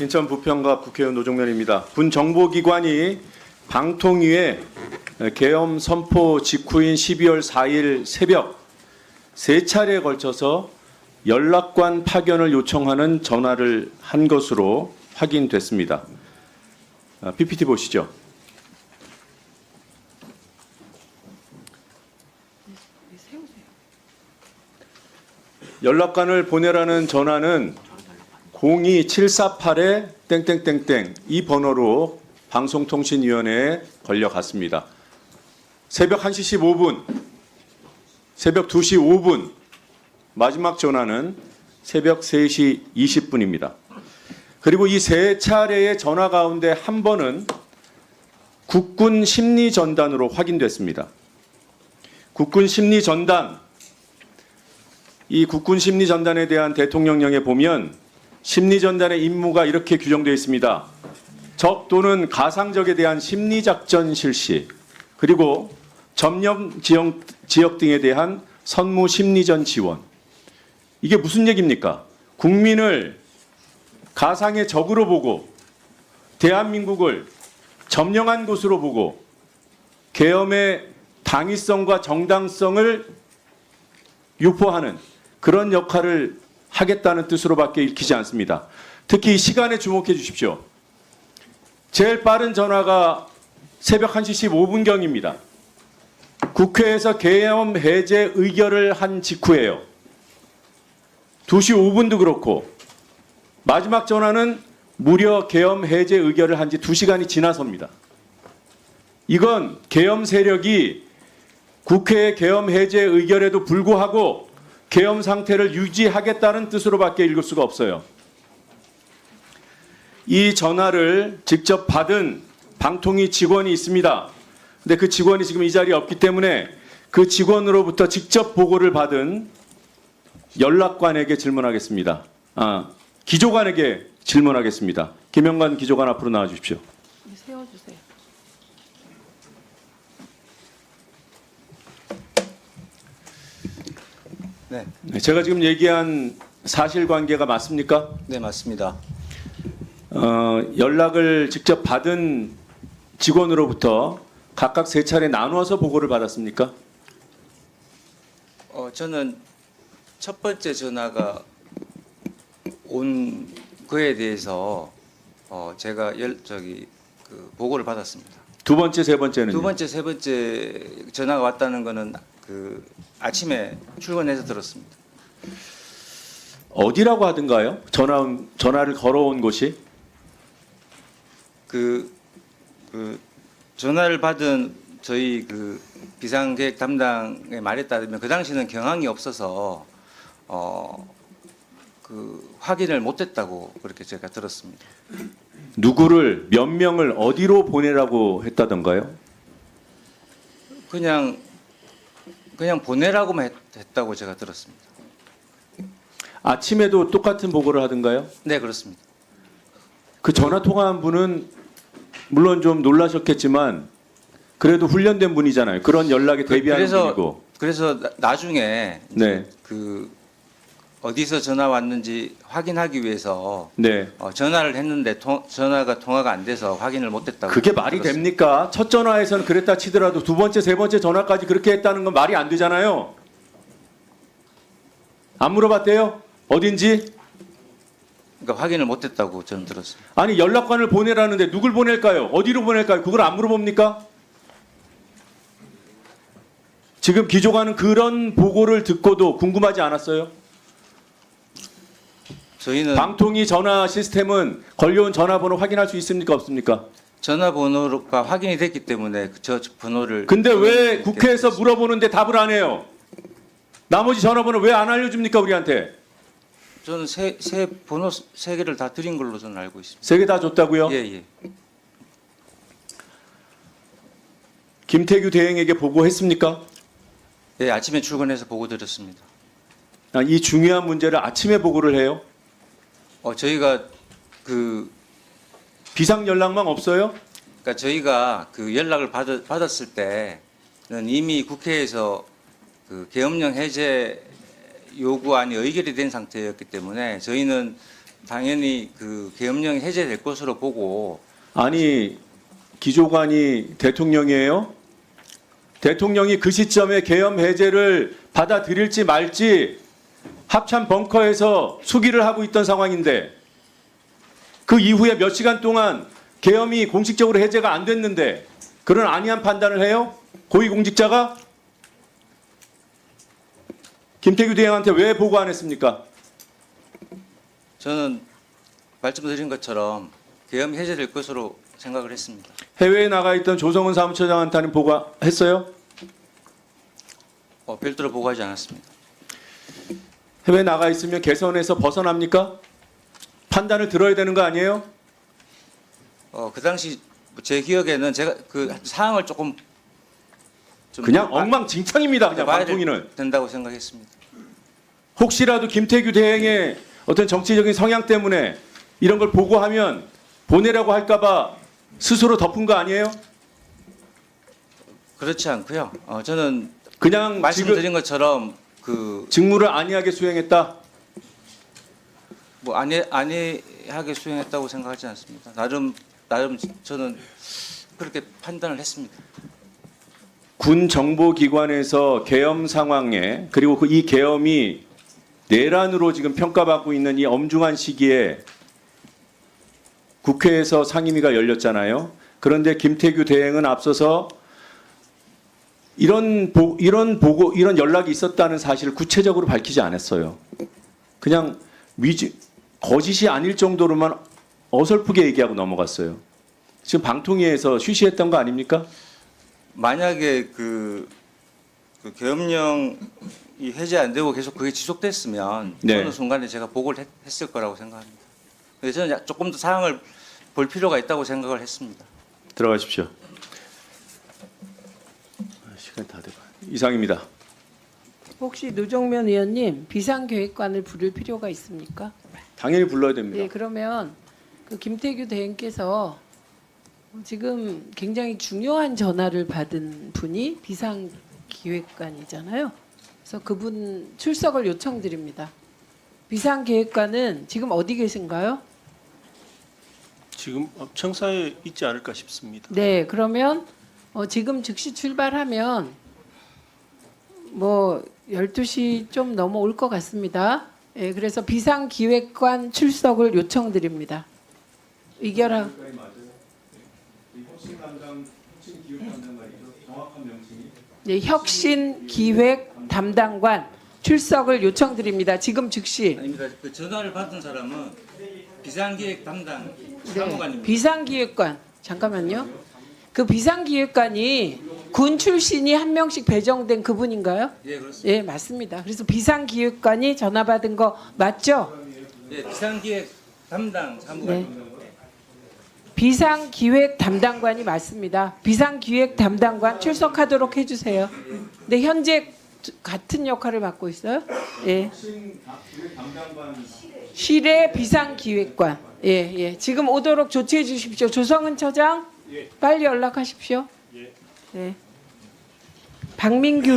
인천 부평갑 국회의원 노종면입니다. 군 정보기관이 방통위에 계엄 선포 직후인 12월 4일 새벽 3차례에 걸쳐서 연락관 파견을 요청하는 전화를 한 것으로 확인됐습니다. PPT 보시죠. 연락관을 보내라는 전화는 02748에 땡땡땡땡 이 번호로 방송통신위원회에 걸려갔습니다. 새벽 1시 15분, 새벽 2시 5분, 마지막 전화는 새벽 3시 20분입니다. 그리고 이 세 차례의 전화 가운데 한 번은 국군 심리전단으로 확인됐습니다. 국군 심리전단, 이 국군 심리전단에 대한 대통령령에 보면 심리전단의 임무가 이렇게 규정되어 있습니다. 적 또는 가상적에 대한 심리작전 실시, 그리고 점령 지역 등에 대한 선무 심리전 지원. 이게 무슨 얘기입니까? 국민을 가상의 적으로 보고 대한민국을 점령한 곳으로 보고 계엄의 당위성과 정당성을 유포하는 그런 역할을 하겠다는 뜻으로밖에 읽히지 않습니다. 특히 이 시간에 주목해 주십시오. 제일 빠른 전화가 새벽 1시 15분경입니다. 국회에서 계엄 해제 의결을 한 직후예요. 2시 5분도 그렇고 마지막 전화는 무려 계엄 해제 의결을 한 지 2시간이 지나서입니다. 이건 계엄 세력이 국회의 계엄 해제 의결에도 불구하고 계엄 상태를 유지하겠다는 뜻으로밖에 읽을 수가 없어요. 이 전화를 직접 받은 방통위 직원이 있습니다. 근데 그 직원이 지금 이 자리에 없기 때문에 그 직원으로부터 직접 보고를 받은 연락관에게 질문하겠습니다. 기조관에게 질문하겠습니다. 김영관 기조관 앞으로 나와 주십시오. 세워주세요. 네, 제가 지금 얘기한 사실관계가 맞습니까? 네 맞습니다. 연락을 직접 받은 직원으로부터 각각 3차례 나누어서 보고를 받았습니까? 저는 첫 번째 전화가 온 그에 대해서 제가 보고를 받았습니다. 두 번째, 세 번째는요? 두 번째, 세 번째 전화가 왔다는 거는 아침에 출근해서 들었습니다. 어디라고 하던가요? 전화를 걸어온 곳이? 전화를 받은 저희 비상계획 담당의 말에 따르면 그 당시는 경황이 없어서 확인을 못했다고 그렇게 제가 들었습니다. 누구를 몇 명을 어디로 보내라고 했다던가요? 그냥 보내라고만 했다고 제가 들었습니다. 아침에도 똑같은 보고를 하던가요? 네, 그렇습니다. 그 전화 통화한 분은 물론 좀 놀라셨겠지만 그래도 훈련된 분이잖아요. 그런 연락에 대비하는 분이고. 그래서 나중에 네. 어디서 전화 왔는지 확인하기 위해서 네. 전화를 했는데 통화가 안 돼서 확인을 못했다고. 그게 말이 들었습니다. 됩니까? 첫 전화에서는 그랬다 치더라도 두 번째, 세 번째 전화까지 그렇게 했다는 건 말이 안 되잖아요. 안 물어봤대요? 어딘지? 그러니까 확인을 못했다고 저는 들었습니다. 아니 연락관을 보내라는데 누굴 보낼까요? 어디로 보낼까요? 그걸 안 물어봅니까? 지금 기조관은 그런 보고를 듣고도 궁금하지 않았어요? 저희는 방통위 전화 시스템은 걸려온 전화번호 확인할 수 있습니까? 없습니까? 전화번호가 확인이 됐기 때문에 저 번호를. 근데 왜 국회에서 물어보는데 답을 안 해요? 나머지 전화번호 왜 안 알려줍니까 우리한테? 저는 번호 세 개를 다 드린 걸로 저는 알고 있습니다. 3개 다 줬다고요? 예. 김태규 대행에게 보고했습니까? 예, 아침에 출근해서 보고 드렸습니다. 이 중요한 문제를 아침에 보고를 해요? 저희가 비상 연락망 없어요? 그러니까 저희가 연락을 받았을 때는 이미 국회에서 계엄령 해제 요구안이 의결이 된 상태였기 때문에 저희는 당연히 그 계엄령이 해제될 것으로 보고 아니 기조관이 대통령이에요? 대통령이 그 시점에 계엄 해제를 받아들일지 말지 합참 벙커에서 수기를 하고 있던 상황인데 그 이후에 몇 시간 동안 계엄이 공식적으로 해제가 안 됐는데 그런 안이한 판단을 해요? 고위공직자가? 김태규 대행한테 왜 보고 안 했습니까? 저는 말씀드린 것처럼 계엄이 해제될 것으로 생각을 했습니다. 해외에 나가 있던 조성은 사무처장한테는 보고했어요? 별도로 보고하지 않았습니다. 해외에 나가 있으면 개선에서 벗어납니까? 판단을 들어야 되는 거 아니에요? 그 당시 제 기억에는 제가 그 사항을 조금 좀 그냥 엉망진창입니다. 그냥 봐야 방통위는. 된다고 생각했습니다. 혹시라도 김태규 대행의 어떤 정치적인 성향 때문에 이런 걸 보고하면 보내라고 할까봐 스스로 덮은 거 아니에요? 그렇지 않고요. 저는 그냥 지금 말씀드린 것처럼 그 직무를 안이하게 수행했다. 뭐 안이하게 수행했다고 생각하지 않습니다. 나름 저는 그렇게 판단을 했습니다. 군 정보기관에서 계엄 상황에 그리고 이 계엄이 내란으로 지금 평가받고 있는 이 엄중한 시기에 국회에서 상임위가 열렸잖아요. 그런데 김태규 대행은 앞서서 이런 연락이 있었다는 사실을 구체적으로 밝히지 않았어요. 그냥 거짓이 아닐 정도로만 어설프게 얘기하고 넘어갔어요. 지금 방통위에서 쉬쉬했던 거 아닙니까? 만약에 그 계엄령이 해제 안 되고 계속 그게 지속됐으면 네. 어느 순간에 제가 보고를 했을 거라고 생각합니다. 그래서 저는 조금 더 사항을 볼 필요가 있다고 생각을 했습니다. 들어가십시오. 시간 다 돼가. 이상입니다. 혹시 노정면 의원님 비상계획관을 부를 필요가 있습니까? 당연히 불러야 됩니다. 네, 그러면 그 김태규 대행께서 지금 굉장히 중요한 전화를 받은 분이 비상기획관이잖아요. 그래서 그분 출석을 요청드립니다. 비상계획관은 지금 어디 계신가요? 지금 청사에 있지 않을까 싶습니다. 네, 그러면 지금 즉시 출발하면 뭐 12시 좀 넘어올 것 같습니다. 예, 그래서 비상기획관 출석을 요청드립니다. 의결하. 네, 혁신기획 담당관 출석을 요청드립니다. 지금 즉시. 아닙니다. 그 전화를 받은 사람은 비상기획 담당 네, 사무관입니다. 비상기획관 잠깐만요. 그 비상기획관이 군 출신이 한 명씩 배정된 그분인가요? 예, 그렇습니다. 예, 맞습니다. 그래서 비상기획관이 전화 받은 거 맞죠? 예, 비상기획 담당 사무관입니다. 비상기획 담당관이 맞습니다. 비상기획 담당관 출석하도록 해주세요. 네, 현재 같은 역할을 맡고 있어요. 예. 실의 비상기획관. 예, 예. 지금 오도록 조치해 주십시오. 조성은 처장, 빨리 연락하십시오. 네. 박민규